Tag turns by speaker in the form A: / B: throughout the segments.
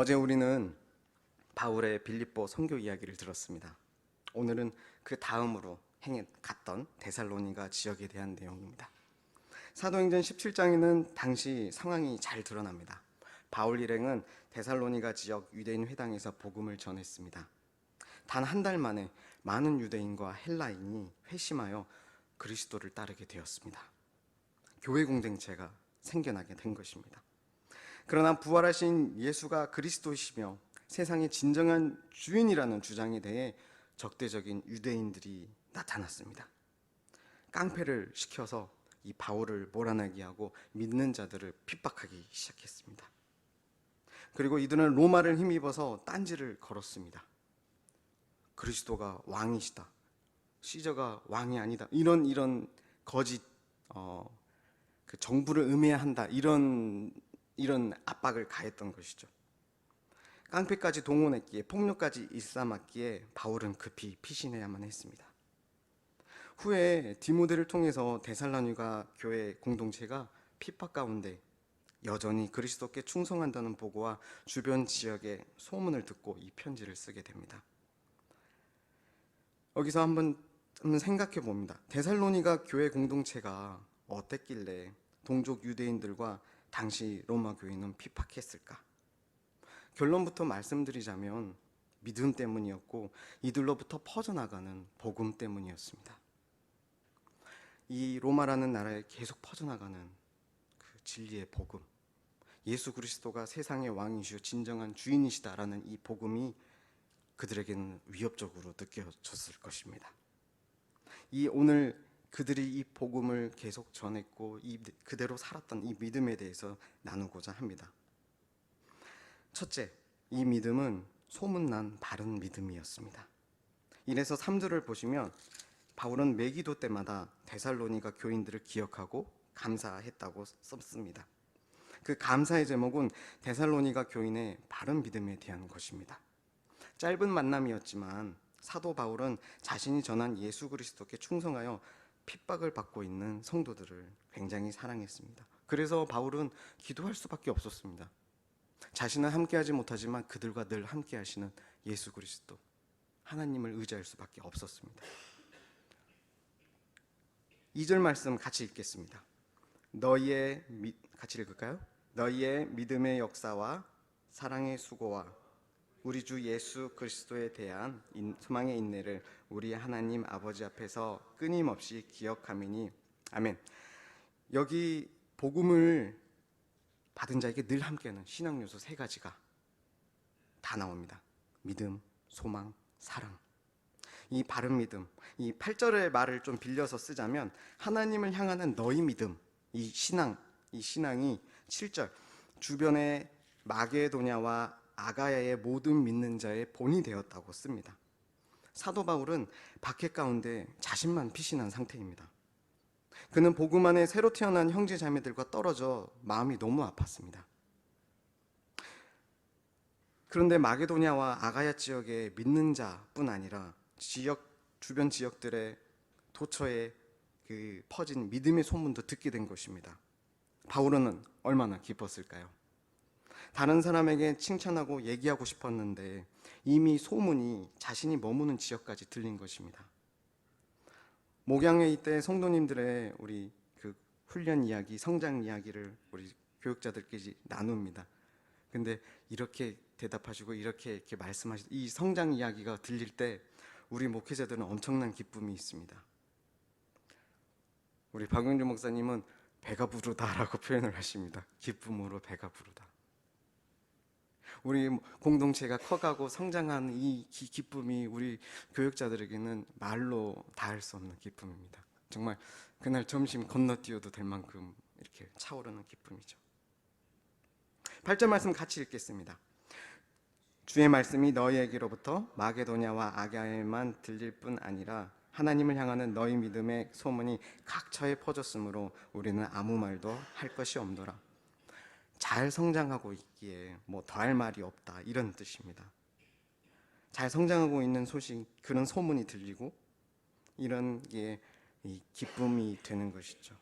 A: 어제 우리는 바울의 빌립보 선교 이야기를 들었습니다. 오늘은 그 다음으로 갔던 데살로니가 지역에 대한 내용입니다. 사도행전 17장에는 당시 상황이 잘 드러납니다. 바울 일행은 데살로니가 지역 유대인 회당에서 복음을 전했습니다. 단 한 달 만에 많은 유대인과 헬라인이 회심하여 그리스도를 따르게 되었습니다. 교회 공동체가 생겨나게 된 것입니다. 그러나 부활하신 예수가 그리스도이시며 세상의 진정한 주인이라는 주장에 대해 적대적인 유대인들이 나타났습니다. 깡패를 시켜서 이 바울을 몰아내게 하고 믿는 자들을 핍박하기 시작했습니다. 그리고 이들은 로마를 힘입어서 딴지를 걸었습니다. 그리스도가 왕이시다, 시저가 왕이 아니다, 이런 거짓 그 정부를 음해한다, 이런 압박을 가했던 것이죠. 깡패까지 동원했기에, 폭력까지 일삼았기에 바울은 급히 피신해야만 했습니다. 후에 디모데를 통해서 데살로니가 교회 공동체가 핍박 가운데 여전히 그리스도께 충성한다는 보고와 주변 지역의 소문을 듣고 이 편지를 쓰게 됩니다. 여기서 한번 생각해 봅니다. 데살로니가 교회 공동체가 어땠길래 동족 유대인들과 당시 로마 교인은 핍박했을까? 결론부터 말씀드리자면 믿음 때문이었고 이들로부터 퍼져나가는 복음 때문이었습니다. 이 로마라는 나라에 계속 퍼져나가는 그 진리의 복음, 예수 그리스도가 세상의 왕이시오 진정한 주인이시다라는 이 복음이 그들에게는 위협적으로 느껴졌을 것입니다. 오늘 그들이 이 복음을 계속 전했고 그대로 살았던 이 믿음에 대해서 나누고자 합니다. 첫째, 이 믿음은 소문난 바른 믿음이었습니다. 1에서 3절을 보시면 바울은 매기도 때마다 데살로니가 교인들을 기억하고 감사했다고 썼습니다. 그 감사의 제목은 데살로니가 교인의 바른 믿음에 대한 것입니다. 짧은 만남이었지만 사도 바울은 자신이 전한 예수 그리스도께 충성하여 핍박을 받고 있는 성도들을 굉장히 사랑했습니다. 그래서 바울은 기도할 수밖에 없었습니다. 자신은 함께하지 못하지만 그들과 늘 함께하시는 예수 그리스도, 하나님을 의지할 수밖에 없었습니다. 2절 말씀 같이 읽겠습니다. 같이 읽을까요? 너희의 믿음의 역사와 사랑의 수고와 우리 주 예수 그리스도에 대한 소망의 인내를 우리 하나님 아버지 앞에서 끊임없이 기억하미니 아멘. 여기 복음을 받은 자에게 늘 함께하는 신앙 요소 3가지가 다 나옵니다. 믿음, 소망, 사랑. 이 바른 믿음, 이 8절의 말을 좀 빌려서 쓰자면 하나님을 향하는 너희 믿음, 이 신앙이 7절 주변의 마게도냐와 아가야의 모든 믿는 자의 본이 되었다고 씁니다. 사도 바울은 박해 가운데 자신만 피신한 상태입니다. 그는 복음 안에 새로 태어난 형제 자매들과 떨어져 마음이 너무 아팠습니다. 그런데 마게도냐와 아가야 지역의 믿는 자뿐 아니라 주변 지역들의 도처에 퍼진 믿음의 소문도 듣게 된 것입니다. 바울은 얼마나 기뻤을까요? 다른 사람에게 칭찬하고 얘기하고 싶었는데 이미 소문이 자신이 머무는 지역까지 들린 것입니다. 목양회 이때 성도님들의 우리 훈련 이야기, 성장 이야기를 우리 교육자들끼리 나눕니다. 근데 이렇게 대답하시고 이렇게 말씀하시고 이 성장 이야기가 들릴 때 우리 목회자들은 엄청난 기쁨이 있습니다. 우리 박용주 목사님은 배가 부르다라고 표현을 하십니다. 기쁨으로 배가 부르다. 우리 공동체가 커가고 성장하는 이 기쁨이 우리 교육자들에게는 말로 다할 수 없는 기쁨입니다. 정말 그날 점심 건너뛰어도 될 만큼 이렇게 차오르는 기쁨이죠. 8절 말씀 같이 읽겠습니다. 주의 말씀이 너희에게로부터 마게도냐와 아가야에만 들릴 뿐 아니라 하나님을 향하는 너희 믿음의 소문이 각처에 퍼졌으므로 우리는 아무 말도 할 것이 없노라. 잘 성장하고 있기에 더할 말이 없다, 이런 뜻입니다. 잘 성장하고 있는 소식, 그런 소문이 들리고 이런 게 기쁨이 되는 것이죠.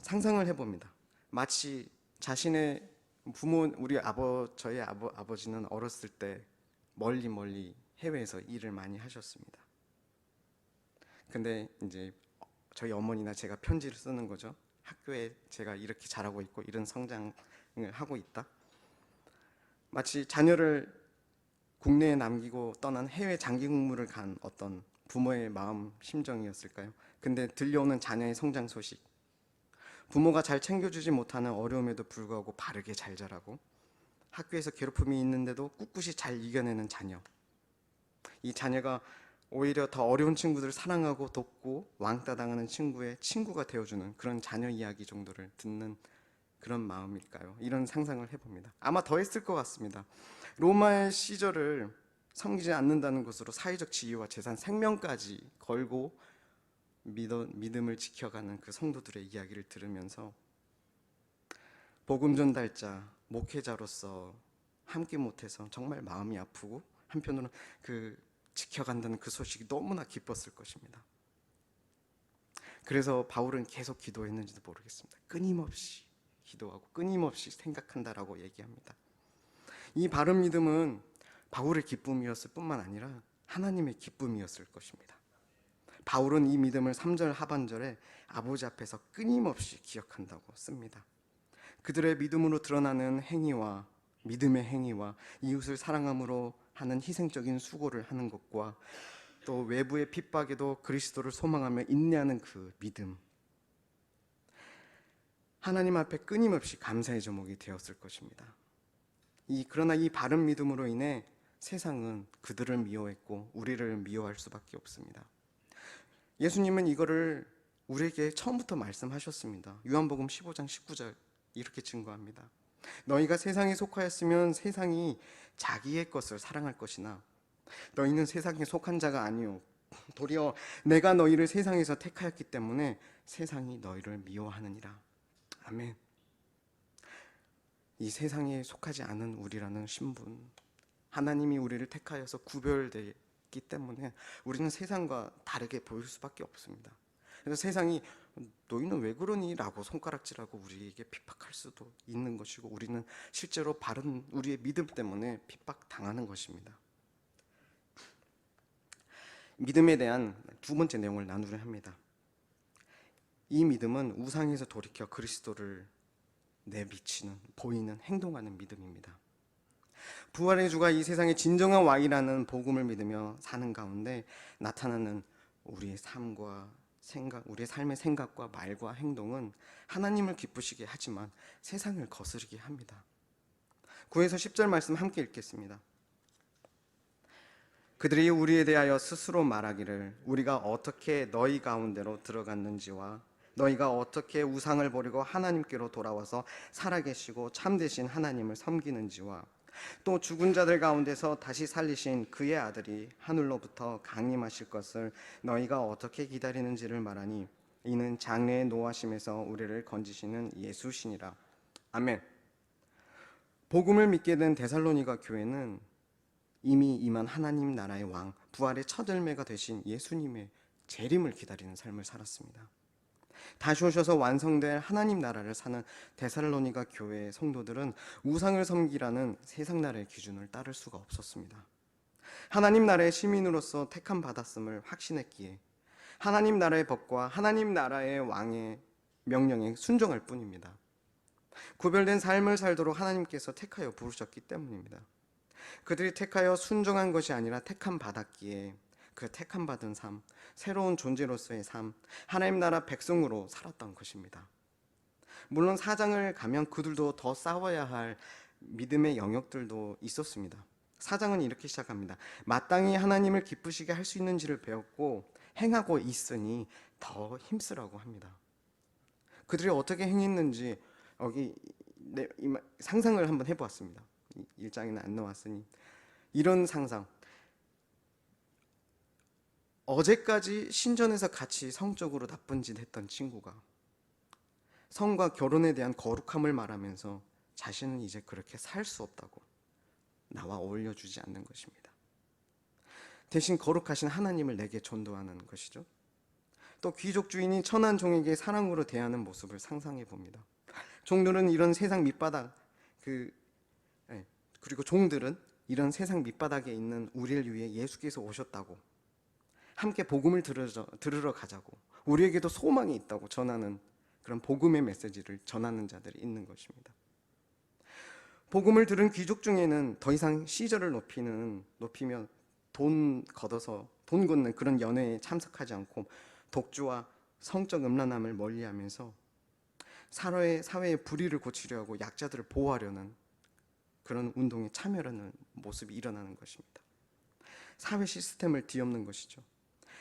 A: 상상을 해봅니다. 마치 자신의 저희 아버지는 어렸을 때 멀리 해외에서 일을 많이 하셨습니다. 근데 이제 저희 어머니나 제가 편지를 쓰는 거죠. 학교에 제가 이렇게 잘하고 있고 이런 성장을 하고 있다. 마치 자녀를 국내에 남기고 떠난 해외 장기 공부를 간 어떤 부모의 마음 심정이었을까요? 근데 들려오는 자녀의 성장 소식, 부모가 잘 챙겨주지 못하는 어려움에도 불구하고 바르게 잘 자라고, 학교에서 괴롭힘이 있는데도 꿋꿋이 잘 이겨내는 자녀. 이 자녀가 오히려 더 어려운 친구들을 사랑하고 돕고 왕따 당하는 친구의 친구가 되어주는 그런 자녀 이야기 정도를 듣는 그런 마음일까요? 이런 상상을 해봅니다. 아마 더 했을 것 같습니다. 로마의 시절을 섬기지 않는다는 것으로 사회적 지위와 재산, 생명까지 걸고 믿음을 지켜가는 그 성도들의 이야기를 들으면서 복음 전달자, 목회자로서 함께 못해서 정말 마음이 아프고, 한편으로는 지켜간다는 그 소식이 너무나 기뻤을 것입니다. 그래서 바울은 계속 기도했는지도 모르겠습니다. 끊임없이 기도하고 끊임없이 생각한다라고 얘기합니다. 이 바른 믿음은 바울의 기쁨이었을 뿐만 아니라 하나님의 기쁨이었을 것입니다. 바울은 이 믿음을 3절 하반절에 아버지 앞에서 끊임없이 기억한다고 씁니다. 그들의 믿음으로 드러나는 행위와, 믿음의 행위와 이웃을 사랑함으로 하는 희생적인 수고를 하는 것과 또 외부의 핍박에도 그리스도를 소망하며 인내하는 그 믿음, 하나님 앞에 끊임없이 감사의 제목이 되었을 것입니다. 그러나 이 바른 믿음으로 인해 세상은 그들을 미워했고 우리를 미워할 수밖에 없습니다. 예수님은 이거를 우리에게 처음부터 말씀하셨습니다. 요한복음 15장 19절 이렇게 증거합니다. 너희가 세상에 속하였으면 세상이 자기의 것을 사랑할 것이나 너희는 세상에 속한 자가 아니요 도리어 내가 너희를 세상에서 택하였기 때문에 세상이 너희를 미워하느니라. 아멘. 이 세상에 속하지 않은 우리라는 신분, 하나님이 우리를 택하여서 구별되기 때문에 우리는 세상과 다르게 보일 수밖에 없습니다. 그래서 세상이 너희는 왜 그러니? 라고 손가락질하고 우리에게 핍박할 수도 있는 것이고, 우리는 실제로 바른 우리의 믿음 때문에 핍박당하는 것입니다. 믿음에 대한 두 번째 내용을 나누려 합니다. 이 믿음은 우상에서 돌이켜 그리스도를 내비치는, 보이는, 행동하는 믿음입니다. 부활의 주가 이 세상의 진정한 왕이라는 복음을 믿으며 사는 가운데 나타나는 우리의 우리의 삶의 생각과 말과 행동은 하나님을 기쁘시게 하지만 세상을 거스르게 합니다. 9에서 10절 말씀 함께 읽겠습니다. 그들이 우리에 대하여 스스로 말하기를 우리가 어떻게 너희 가운데로 들어갔는지와 너희가 어떻게 우상을 버리고 하나님께로 돌아와서 살아계시고 참되신 하나님을 섬기는지와 또 죽은 자들 가운데서 다시 살리신 그의 아들이 하늘로부터 강림하실 것을 너희가 어떻게 기다리는지를 말하니 이는 장래의 노하심에서 우리를 건지시는 예수시니라. 아멘. 복음을 믿게 된 데살로니가 교회는 이미 임한 하나님 나라의 왕, 부활의 첫 열매가 되신 예수님의 재림을 기다리는 삶을 살았습니다. 다시 오셔서 완성될 하나님 나라를 사는 데살로니가 교회의 성도들은 우상을 섬기라는 세상 나라의 기준을 따를 수가 없었습니다. 하나님 나라의 시민으로서 택함 받았음을 확신했기에 하나님 나라의 법과 하나님 나라의 왕의 명령에 순종할 뿐입니다. 구별된 삶을 살도록 하나님께서 택하여 부르셨기 때문입니다. 그들이 택하여 순종한 것이 아니라 택함 받았기에 그 택함 받은 삶, 새로운 존재로서의 삶, 하나님 나라 백성으로 살았던 것입니다. 물론 사장을 가면 그들도 더 싸워야 할 믿음의 영역들도 있었습니다. 사장은 이렇게 시작합니다. 마땅히 하나님을 기쁘시게 할 수 있는지를 배웠고 행하고 있으니 더 힘쓰라고 합니다. 그들이 어떻게 행했는지 여기 상상을 한번 해보았습니다. 1장에는 안 나왔으니 이런 상상. 어제까지 신전에서 같이 성적으로 나쁜 짓 했던 친구가 성과 결혼에 대한 거룩함을 말하면서 자신은 이제 그렇게 살 수 없다고 나와 어울려주지 않는 것입니다. 대신 거룩하신 하나님을 내게 전도하는 것이죠. 또 귀족 주인이 천한 종에게 사랑으로 대하는 모습을 상상해 봅니다. 종들은 이런 세상 밑바닥, 그 예, 그리고 종들은 이런 세상 밑바닥에 있는 우리를 위해 예수께서 오셨다고, 함께 복음을 들으러 가자고, 우리에게도 소망이 있다고 전하는 그런 복음의 메시지를 전하는 자들이 있는 것입니다. 복음을 들은 귀족 중에는 더 이상 시저를 높이며 돈 걷는 그런 연회에 참석하지 않고 독주와 성적 음란함을 멀리하면서 사회의 불의를 고치려 하고 약자들을 보호하려는 그런 운동에 참여하는 모습이 일어나는 것입니다. 사회 시스템을 뒤엎는 것이죠.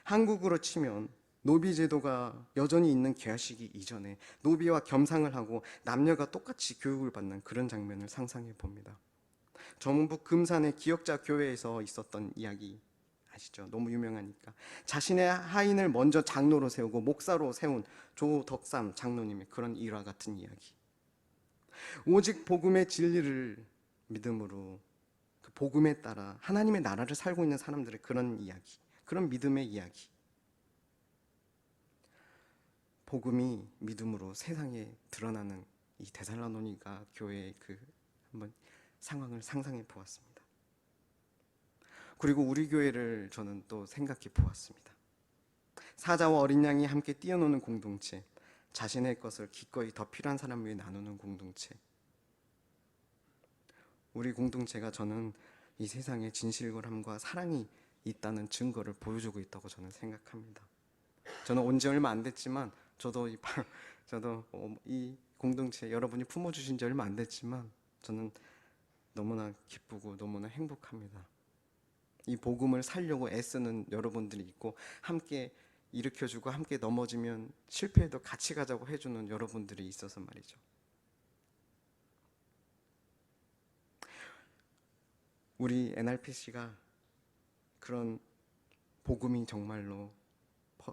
A: 한국으로 치면 노비 제도가 여전히 있는 개화시기 이전에 노비와 겸상을 하고 남녀가 똑같이 교육을 받는 그런 장면을 상상해 봅니다. 전북 금산의 기역자 교회에서 있었던 이야기 아시죠? 너무 유명하니까. 자신의 하인을 먼저 장로로 세우고 목사로 세운 조덕삼 장로님의 그런 일화 같은 이야기. 오직 복음의 진리를 믿음으로 그 복음에 따라 하나님의 나라를 살고 있는 사람들의 그런 이야기, 그런 믿음의 이야기. 복음이 믿음으로 세상에 드러나는 이 데살로니가 교회의 그 한번 상황을 상상해 보았습니다. 그리고 우리 교회를 저는 또 생각해 보았습니다. 사자와 어린 양이 함께 뛰어노는 공동체, 자신의 것을 기꺼이 더 필요한 사람 위해 나누는 공동체. 우리 공동체가 저는 이 세상에 진실함과 사랑이 있다는 증거를 보여주고 있다고 저는 생각합니다. 저는 온 지 얼마 안 됐지만 저도 이 공동체 여러분이 품어주신 지 얼마 안 됐지만 저는 너무나 기쁘고 너무나 행복합니다. 이 복음을 살려고 애쓰는 여러분들이 있고, 함께 일으켜주고 함께 넘어지면 실패해도 같이 가자고 해주는 여러분들이 있어서 말이죠. 우리 NRPC가 그런 복음이 정말로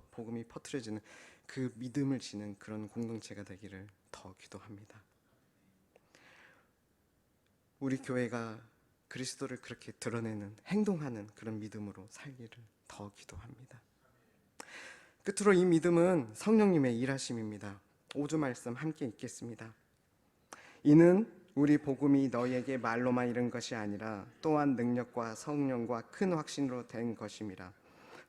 A: 복음이 퍼트려지는 그 믿음을 지는 그런 공동체가 되기를 더 기도합니다. 우리 교회가 그리스도를 그렇게 드러내는, 행동하는 그런 믿음으로 살기를 더 기도합니다. 끝으로 이 믿음은 성령님의 일하심입니다. 5주 말씀 함께 읽겠습니다. 이는 우리 복음이 너희에게 말로만 이른 것이 아니라 또한 능력과 성령과 큰 확신으로 된 것임이라.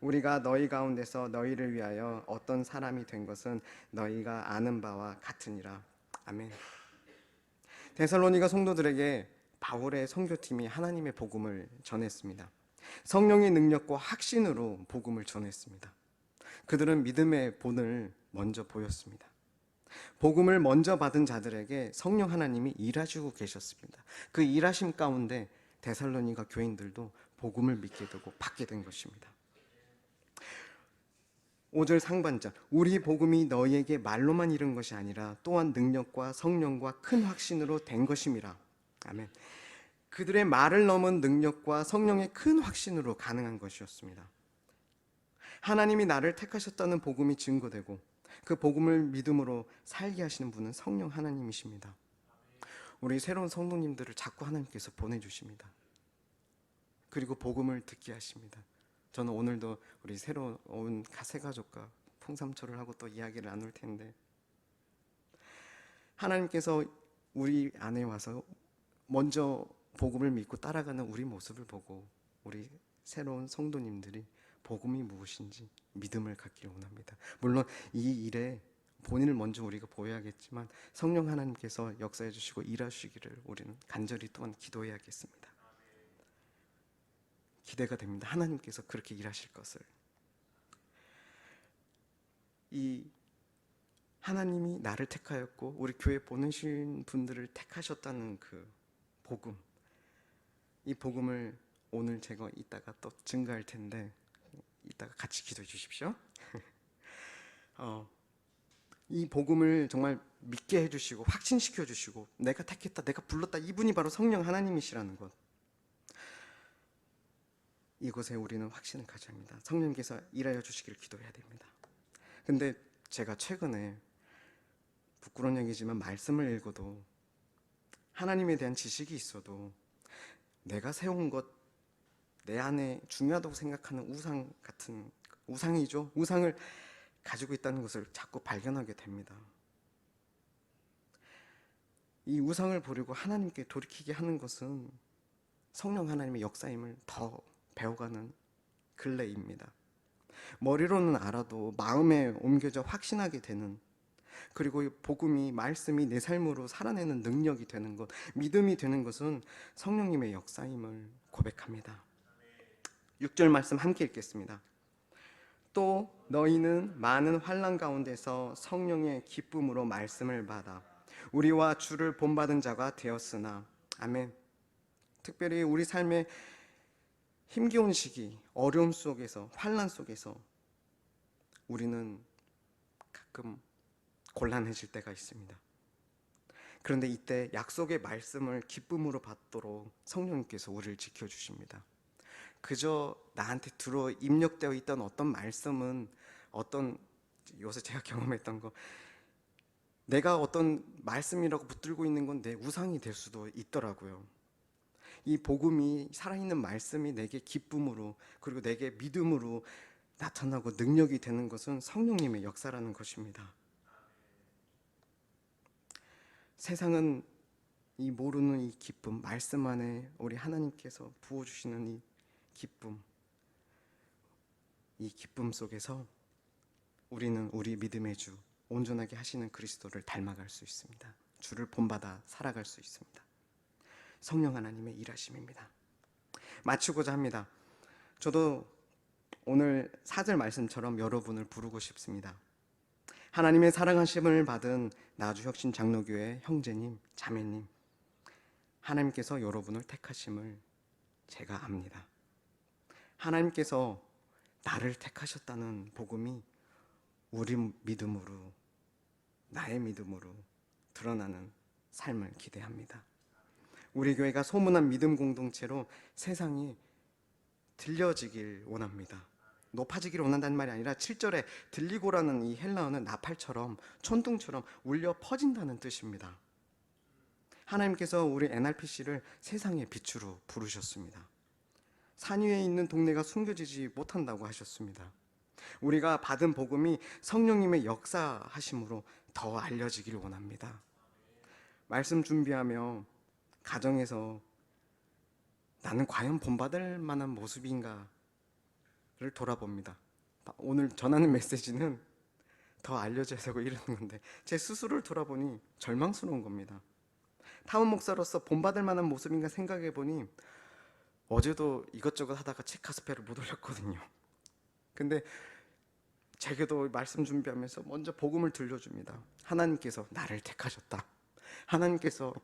A: 우리가 너희 가운데서 너희를 위하여 어떤 사람이 된 것은 너희가 아는 바와 같으니라. 아멘. 데살로니가 성도들에게 바울의 선교팀이 하나님의 복음을 전했습니다. 성령의 능력과 확신으로 복음을 전했습니다. 그들은 믿음의 본을 먼저 보였습니다. 복음을 먼저 받은 자들에게 성령 하나님이 일하시고 계셨습니다. 그 일하심 가운데 데살로니가 교인들도 복음을 믿게 되고 받게 된 것입니다. 5절 상반절, 우리 복음이 너희에게 말로만 이른 것이 아니라 또한 능력과 성령과 큰 확신으로 된 것임이라. 아멘. 그들의 말을 넘은 능력과 성령의 큰 확신으로 가능한 것이었습니다. 하나님이 나를 택하셨다는 복음이 증거되고 그 복음을 믿음으로 살게 하시는 분은 성령 하나님이십니다. 우리 새로운 성도님들을 자꾸 하나님께서 보내주십니다. 그리고 복음을 듣게 하십니다. 저는 오늘도 우리 새로 온 새가족과 풍삼초를 하고 또 이야기를 나눌 텐데, 하나님께서 우리 안에 와서 먼저 복음을 믿고 따라가는 우리 모습을 보고 우리 새로운 성도님들이 복음이 무엇인지 믿음을 갖기를 원합니다. 물론 이 일에 본인을 먼저 우리가 보여야겠지만 성령 하나님께서 역사해 주시고 일하시기를 우리는 간절히 또한 기도해야겠습니다. 기대가 됩니다. 하나님께서 그렇게 일하실 것을. 이 하나님이 나를 택하였고 우리 교회 보내신 분들을 택하셨다는 그 복음, 이 복음을 오늘 제가 이따가 또 증거할 텐데 이따가 같이 기도해 주십시오. 이 복음을 정말 믿게 해주시고 확신시켜 주시고 내가 택했다, 내가 불렀다, 이분이 바로 성령 하나님이시라는 것, 이곳에 우리는 확신을 가져야 합니다. 성령께서 일하여 주시기를 기도해야 됩니다. 근데 제가 최근에 부끄러운 얘기지만 말씀을 읽어도 하나님에 대한 지식이 있어도 내가 세운 것, 내 안에 중요하다고 생각하는 우상이죠. 우상을 가지고 있다는 것을 자꾸 발견하게 됩니다. 이 우상을 버리고 하나님께 돌이키게 하는 것은 성령 하나님의 역사임을 더 배워가는 근래입니다. 머리로는 알아도 마음에 옮겨져 확신하게 되는, 그리고 이 복음이, 말씀이 내 삶으로 살아내는 능력이 되는 것, 믿음이 되는 것은 성령님의 역사임을 고백합니다. 6절 말씀 함께 읽겠습니다. 또 너희는 많은 환난 가운데서 성령의 기쁨으로 말씀을 받아 우리와 주를 본받은 자가 되었으나. 아멘. 특별히 우리 삶의 힘겨운 시기, 어려움 속에서, 환난 속에서 우리는 가끔 곤란해질 때가 있습니다. 그런데 이때 약속의 말씀을 기쁨으로 받도록 성령님께서 우리를 지켜주십니다. 그저 나한테 들어 입력되어 있던 어떤 말씀은, 어떤 요새 제가 경험했던 거, 내가 어떤 말씀이라고 붙들고 있는 건 내 우상이 될 수도 있더라고요. 이 복음이, 살아있는 말씀이 내게 기쁨으로, 그리고 내게 믿음으로 나타나고 능력이 되는 것은 성령님의 역사라는 것입니다. 세상은 이 모르는 이 기쁨, 말씀 안에 우리 하나님께서 부어주시는 이 기쁨 속에서 우리는 우리 믿음의 주, 온전하게 하시는 그리스도를 닮아갈 수 있습니다. 주를 본받아 살아갈 수 있습니다. 성령 하나님의 일하심입니다. 마치고자 합니다. 저도 오늘 4절 말씀처럼 여러분을 부르고 싶습니다. 하나님의 사랑하심을 받은 나주혁신 장로교회 형제님, 자매님, 하나님께서 여러분을 택하심을 제가 압니다. 하나님께서 나를 택하셨다는 복음이 우리 믿음으로, 나의 믿음으로 드러나는 삶을 기대합니다. 우리 교회가 소문난 믿음 공동체로 세상이 들려지길 원합니다. 높아지기를 원한다는 말이 아니라 7절에 들리고라는 이 헬라어는 나팔처럼, 촌둥처럼 울려 퍼진다는 뜻입니다. 하나님께서 우리 NRPC를 세상의 빛으로 부르셨습니다. 산 위에 있는 동네가 숨겨지지 못한다고 하셨습니다. 우리가 받은 복음이 성령님의 역사하심으로 더 알려지길 원합니다. 말씀 준비하며 가정에서 나는 과연 본받을 만한 모습인가를 돌아봅니다. 오늘 전하는 메시지는 더 알려져야 되고 이러는 건데 제 스스로를 돌아보니 절망스러운 겁니다. 타운 목사로서 본받을 만한 모습인가 생각해 보니 어제도 이것저것 하다가 체크스페를 못 올렸거든요. 근데 제게도 말씀 준비하면서 먼저 복음을 들려줍니다. 하나님께서 나를 택하셨다. 하나님께서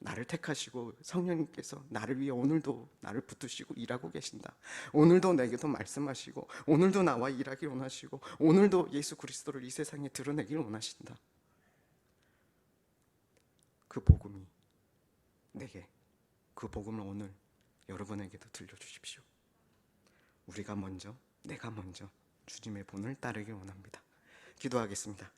A: 나를 택하시고 성령님께서 나를 위해 오늘도 나를 붙드시고 일하고 계신다. 오늘도 내게도 말씀하시고 오늘도 나와 일하길 원하시고 오늘도 예수 그리스도를 이 세상에 드러내길 원하신다. 그 복음이 내게, 그 복음을 오늘 여러분에게도 들려주십시오. 우리가 먼저, 내가 먼저 주님의 본을 따르길 원합니다. 기도하겠습니다.